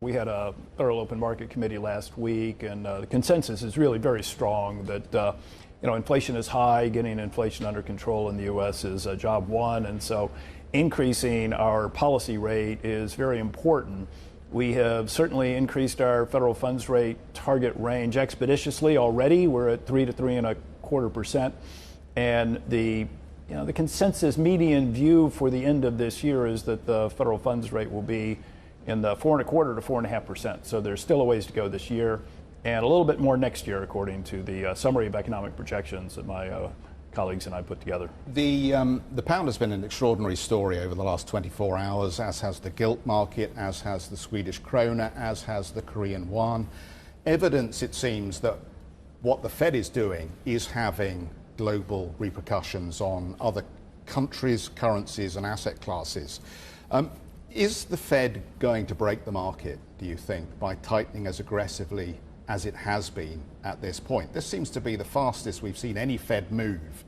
We had a Federal Open Market Committee last week, and the consensus is really very strong that inflation is high. Getting inflation under control in the U.S. is job one, and so increasing our policy rate is very important. We have certainly increased our federal funds rate target range expeditiously already. We're at 3 to 3.25%, and the consensus median view for the end of this year is that the federal funds rate will be in the 4.25% to 4.5%. So there's still a ways to go this year, and a little bit more next year, according to the summary of economic projections that my colleagues and I put together. The pound has been an extraordinary story over the last 24 hours, as has the gilt market, as has the Swedish krona, as has the Korean won. Evidence, it seems, that what the Fed is doing is having global repercussions on other countries, currencies, and asset classes. Is the Fed going to break the market, do you think, by tightening as aggressively as it has been at this point? This seems to be the fastest we've seen any Fed move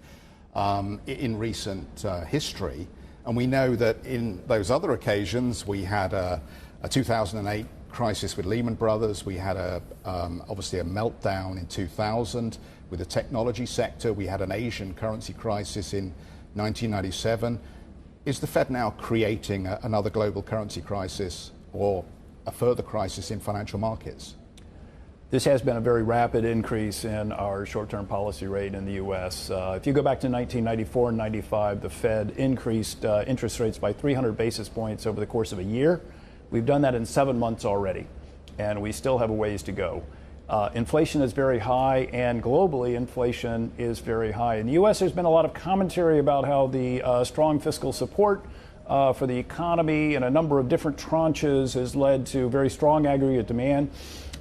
in recent history. And we know that in those other occasions, we had a 2008 crisis with Lehman Brothers. We had obviously a meltdown in 2000 with the technology sector. We had an Asian currency crisis in 1997. Is the Fed now creating another global currency crisis or a further crisis in financial markets? This has been a very rapid increase in our short-term policy rate in the U.S. If you go back to 1994 and 95, the Fed increased interest rates by 300 basis points over the course of a year. We've done that in 7 months already, and we still have a ways to go. Inflation is very high, and globally inflation is very high. In the U.S., there's been a lot of commentary about how the strong fiscal support for the economy in a number of different tranches has led to very strong aggregate demand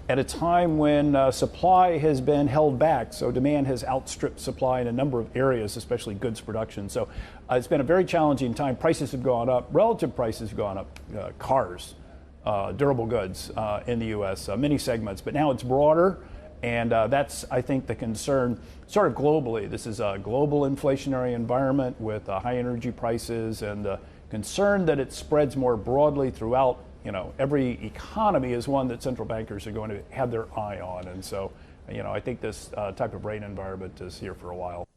at a time when supply has been held back. So demand has outstripped supply in a number of areas, especially goods production. So it's been a very challenging time. Prices have gone up. Relative prices have gone up. Cars, durable goods in the U.S., many segments. But now it's broader, and that's, I think, the concern sort of globally. This is a global inflationary environment with high energy prices, and the concern that it spreads more broadly throughout every economy is one that central bankers are going to have their eye on. And so, I think this type of rate environment is here for a while.